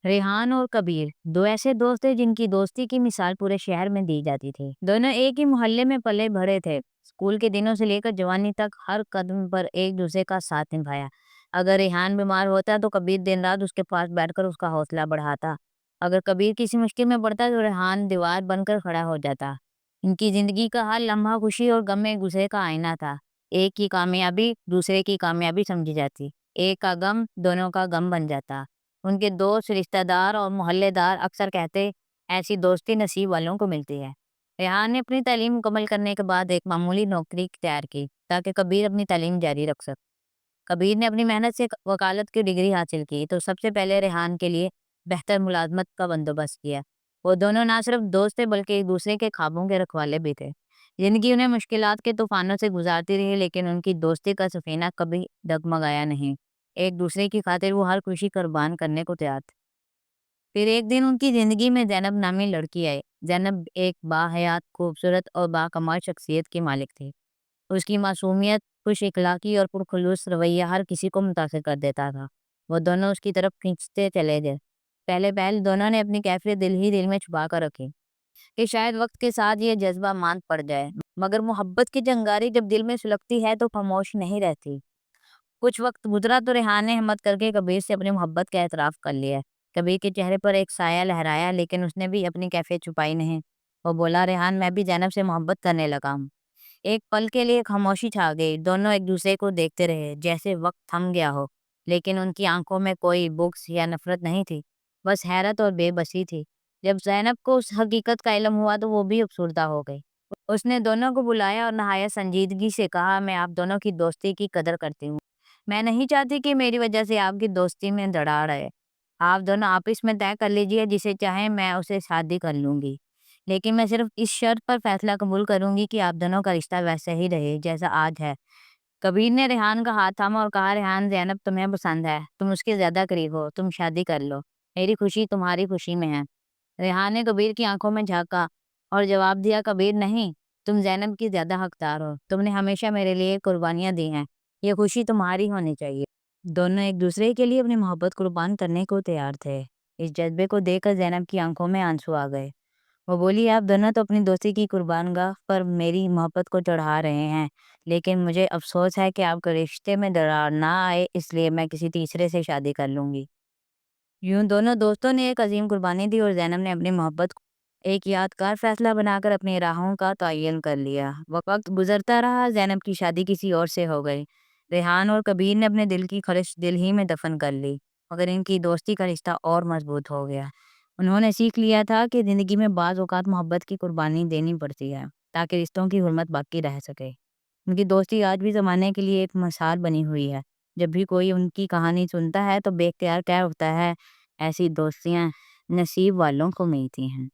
रेहान और कबीर दो ऐसे दोस्त थे जिनकी दोस्ती की मिसाल पूरे शहर में दी जाती थी। दोनों एक ही मोहल्ले में पले बढ़े थे। स्कूल के दिनों से लेकर जवानी तक हर कदम पर एक दूसरे का साथ निभाया। अगर रेहान बीमार होता तो कबीर दिन रात उसके पास बैठकर उसका हौसला बढ़ाता। अगर कबीर किसी मुश्किल में पड़ता तो रेहान दीवार बनकर खड़ा हो जाता। इनकी जिंदगी का हर लम्हा खुशी और गम में एक दूसरे का आईना था। एक की कामयाबी दूसरे की कामयाबी समझी जाती। एक का गम दोनों का गम बन जाता। उनके दोस्त, रिश्तेदार और मोहल्लेदार अक्सर कहते, ऐसी दोस्ती नसीब वालों को मिलती है। रेहान ने अपनी तालीम मुकम्मल करने के बाद एक मामूली नौकरी तैयार की ताकि कबीर अपनी तालीम जारी रख सके। कबीर ने अपनी मेहनत से वकालत की डिग्री हासिल की तो सबसे पहले रेहान के लिए बेहतर मुलाजमत का बंदोबस्त किया। वो दोनों ना सिर्फ दोस्त थे बल्कि एक दूसरे के ख्वाबों के रखवाले भी थे। जिंदगी उन्हें मुश्किलात के तूफानों से गुजारती रही लेकिन उनकी दोस्ती का सफीना कभी डगमगाया नहीं। एक दूसरे की खातिर वो हर खुशी कुर्बान करने को तैयार थे। फिर एक दिन उनकी जिंदगी में जैनब नामी लड़की आई। जैनब एक बाहयात, खूबसूरत और बाकमाल शख्सियत की मालिक थी। उसकी मासूमियत, खुश इखलाकी और पुरखुलूस रवैया हर किसी को मुतासिर कर देता था। वो दोनों उसकी तरफ खींचते चले गए। पहले पहल दोनों ने अपनी कैफियत दिल ही दिल में छुपा कर रखी कि शायद वक्त के साथ ये जज्बा मांद पड़ जाए, मगर मोहब्बत की चिंगारी जब दिल में सुलगती है तो खामोश नहीं रहती। कुछ वक्त गुजरा तो रेहान ने हिम्मत करके कबीर से अपनी मोहब्बत का एतराफ़ कर लिया। कबीर के चेहरे पर एक साया लहराया लेकिन उसने भी अपनी कैफियत छुपाई नहीं। वो बोला, रेहान, मैं भी ज़ैनब से मोहब्बत करने लगा हूँ। एक पल के लिए खामोशी छा गई। दोनों एक दूसरे को देखते रहे जैसे वक्त थम गया हो। लेकिन उनकी आंखों में कोई बुग़्ज़ या नफ़रत नहीं थी, बस हैरत और बेबसी थी। जब ज़ैनब को उस हकीकत का इल्म हुआ तो वो भी अफ़सरदा हो गई। उसने दोनों को बुलाया और नहायत संजीदगी से कहा, मैं आप दोनों की दोस्ती की कदर करती हूँ। मैं नहीं चाहती कि मेरी वजह से आपकी दोस्ती में दरार आए। आप दोनों आपस में तय कर लीजिए, जिसे चाहे मैं उसे शादी कर लूँगी। लेकिन मैं सिर्फ़ इस शर्त पर फ़ैसला कबूल करूँगी कि आप दोनों का रिश्ता वैसा ही रहे जैसा आज है। कबीर ने रेहान का हाथ थामा और कहा, रेहान, ज़ैनब तुम्हें पसंद है, तुम उसके ज़्यादा करीब हो, तुम शादी कर लो। मेरी खुशी तुम्हारी खुशी में है। रेहान ने कबीर की आंखों में झाँका और जवाब दिया, कबीर, नहीं, तुम ज़ैनब की ज़्यादा हकदार हो। तुमने हमेशा मेरे लिए कुर्बानियाँ दी हैं। ये खुशी तुम्हारी होनी चाहिए। दोनों एक दूसरे के लिए अपनी मोहब्बत कुर्बान करने को तैयार थे। इस जज्बे को देखकर ज़ैनब की आंखों में आंसू आ गए। वो बोली, आप दोनों तो अपनी दोस्ती की कुर्बानगाह पर मेरी मोहब्बत को चढ़ा रहे हैं, लेकिन मुझे अफ़सोस है कि आपके रिश्ते में दरार ना आए, इसलिए मैं किसी तीसरे से शादी कर लूँगी। यूँ दोनों दोस्तों ने एक अजीम कुर्बानी दी और ज़ैनब ने अपनी मोहब्बत को एक यादगार फैसला बनाकर अपनी राहों का तयन कर लिया। वक़्त गुज़रता रहा, ज़ैनब की शादी किसी और से हो गई। रेहान और कबीर ने अपने दिल की ख़्वाहिश दिल ही में दफ़न कर ली, मगर इनकी दोस्ती का रिश्ता और मज़बूत हो गया। उन्होंने सीख लिया था कि ज़िंदगी में बाज़ औक़ात मोहब्बत की कुर्बानी देनी पड़ती है, ताकि रिश्तों की हुर्मत बाकी रह सके। उनकी दोस्ती आज भी ज़माने के लिए एक मिसाल बनी हुई है। जब भी कोई उनकी कहानी सुनता है तो बेख्तियार कह उठता है, ऐसी दोस्तियाँ नसीब वालों को मिलती हैं।